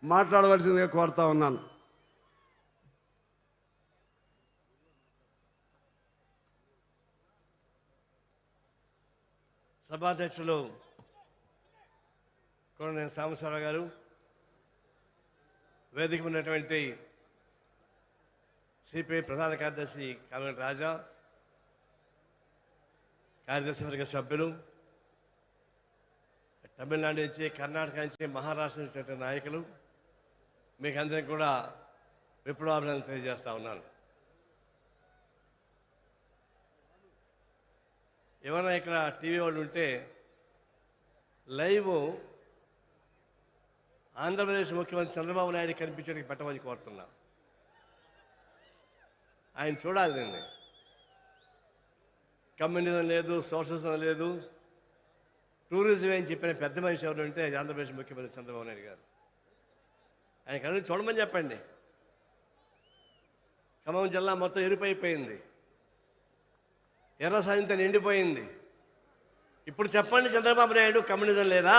మాట్లాడవలసిందిగా కోరుతా ఉన్నాను. సభాధ్యక్షులు కోనేని సాంబశివరావు గారు, వేదిక ఉన్నటువంటి సిపిఐ ప్రధాన కార్యదర్శి కామరెడ్డి రాజా, కార్యదర్శి వర్గ సభ్యులు, తమిళనాడు నుంచి, కర్ణాటక నుంచి, మహారాష్ట్ర నుంచి నాయకులు, మీకు అందరికీ కూడా విప్లవాభినందనలు తెలియజేస్తా ఉన్నాను. ఎవరైనా ఇక్కడ టీవీ వాళ్ళు ఉంటే లైవ్ ఆంధ్రప్రదేశ్ ముఖ్యమంత్రి చంద్రబాబు నాయుడు కనిపించడానికి పెట్టమని కోరుతున్నా. ఆయన చూడాలి. నిన్ను కమ్యూనిజం లేదు, సోషలిజం లేదు, టూరిజం అని చెప్పిన పెద్ద మనిషి ఎవరు ఉంటే ఆంధ్రప్రదేశ్ ముఖ్యమంత్రి చంద్రబాబు నాయుడు గారు. ఆయన కనుక చూడమని చెప్పండి. ఖమ్మం జిల్లా మొత్తం ఎరుపైపోయింది, ఎర్ర సాయంతో నిండిపోయింది. ఇప్పుడు చెప్పండి, చంద్రబాబు నాయుడు కమ్యూనిజం లేదా?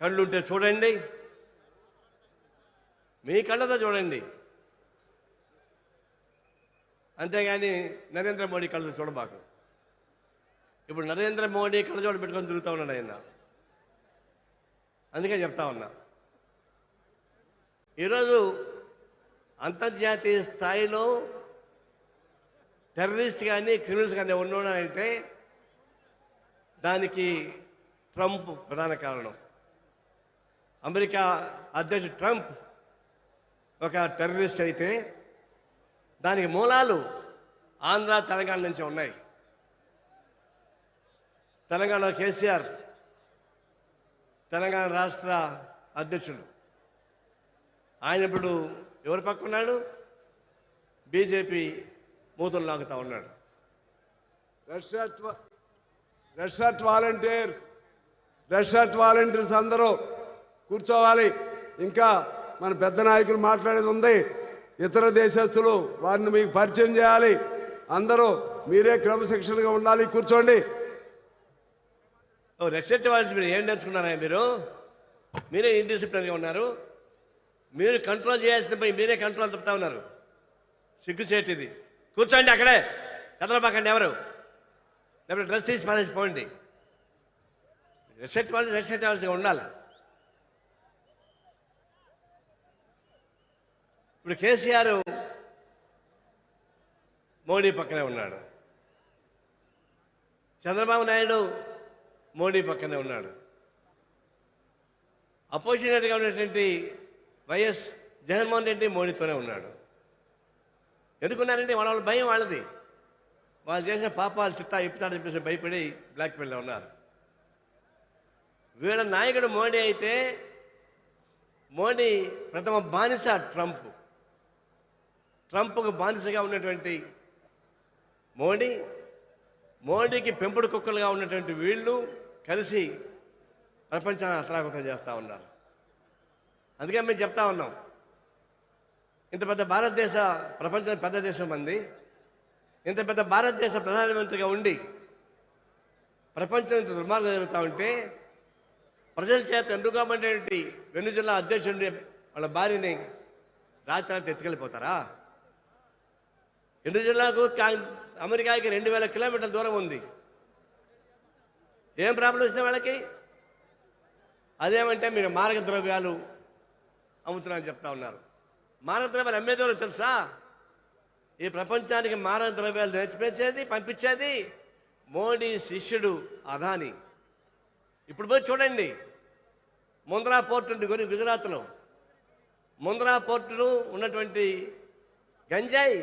కళ్ళుంటే చూడండి, మీ కళ్ళతో చూడండి, అంతేగాని నరేంద్ర మోడీ కళ్ళతో చూడబాకు. ఇప్పుడు నరేంద్ర మోడీ కళ్ళజోడు పెట్టుకొని తిరుగుతూ ఉన్నాడు ఆయన. అందుకే చెప్తా ఉన్నా, ఈరోజు అంతర్జాతీయ స్థాయిలో టెర్రరిస్ట్ కానీ క్రిమినల్స్ కానీ ఉన్నాడంటే దానికి ట్రంప్ ప్రధాన కారణం. అమెరికా అధ్యక్షుడు ట్రంప్ ఒక టెర్రరిస్ట్ అయితే దానికి మూలాలు ఆంధ్ర, తెలంగాణ నుంచి ఉన్నాయి. తెలంగాణలో కేసీఆర్ తెలంగాణ రాష్ట్ర అధ్యక్షుడు. ఆయన ఇప్పుడు ఎవరి పక్క ఉన్నాడు? బీజేపీ మూతలు లాగుతూ ఉన్నాడు. రెడ్ షర్ట్ వాలంటీర్స్ అందరూ కూర్చోవాలి. ఇంకా మన పెద్ద నాయకులు మాట్లాడేది ఉంది. ఇతర దేశస్తులు వారిని మీకు పరిచయం చేయాలి. అందరూ మీరే క్రమశిక్షణగా ఉండాలి. కూర్చోండి. రెడ్ షర్ట్ వాలంటీర్స్ మీరు ఏం నేర్చుకున్నారా? మీరే ఇండిసిప్లిన్గా ఉన్నారు. మీరు కంట్రోల్ చేయాల్సిన పోయి మీరే కంట్రోల్ తప్పుతా ఉన్నారు. సిగ్గుచేటిది. కూర్చోండి అక్కడే, కదలబాకండి ఎవరు. లేకపోతే డ్రెస్ తీసి పారేసిపోండి. రెడ్ షర్ట్ వాల్సి ఉండాలి. ఇప్పుడు కేసీఆర్ మోడీ పక్కనే ఉన్నాడు, చంద్రబాబు నాయుడు మోడీ పక్కనే ఉన్నాడు. అపోజిషన్గా ఉన్నటువంటి వైఎస్ జగన్మోహన్ రెడ్డి మోడీతోనే ఉన్నాడు. ఎందుకున్నారంటే వాళ్ళ భయం వాళ్ళది. వాళ్ళు చేసిన పాపాలు చిట్టా ఇప్పుతాడని చెప్పేసి భయపడి బ్లాక్మెయిల్లో ఉన్నారు. వీళ్ళ నాయకుడు మోడీ అయితే మోడీ ప్రథమ బానిస ట్రంప్కు బానిసగా ఉన్నటువంటి మోడీకి పెంపుడు కుక్కలుగా ఉన్నటువంటి వీళ్ళు కలిసి ప్రపంచాన్ని అతలాకుతం చేస్తూ ఉన్నారు. అందుకే మేము చెప్తా ఉన్నాం, ఇంత పెద్ద భారతదేశ ప్రపంచం పెద్ద దేశం మంది, ఇంత పెద్ద భారతదేశ ప్రధానమంత్రిగా ఉండి ప్రపంచం ఇంత దుర్మార్గం జరుగుతూ ఉంటే ప్రజల చేత ఎన్నుకోబడినటువంటి వెనుజులా అధ్యక్షుడి వాళ్ళ భార్యని రాత్రి ఎత్తుకెళ్ళిపోతారా? వెనుజులాకు అమెరికాకి 2000 కిలోమీటర్ల దూరం ఉంది. ఏం ప్రాబ్లం వచ్చినా వాళ్ళకి? అదేమంటే మీరు మారక ద్రవ్యాలు అమ్ముతున్నారని చెప్తా ఉన్నారు. మారక ద్రవ్యాలు అమ్మేదెవరో తెలుసా? ఈ ప్రపంచానికి మారక ద్రవ్యాలు నేర్చిపెచ్చేది, పంపించేది మోడీ శిష్యుడు అదాని. ఇప్పుడు పోయి చూడండి, ముంద్రా పోర్టు ఉంది గుజరాత్లో. ముంద్రా పోర్టులో ఉన్నటువంటి గంజాయి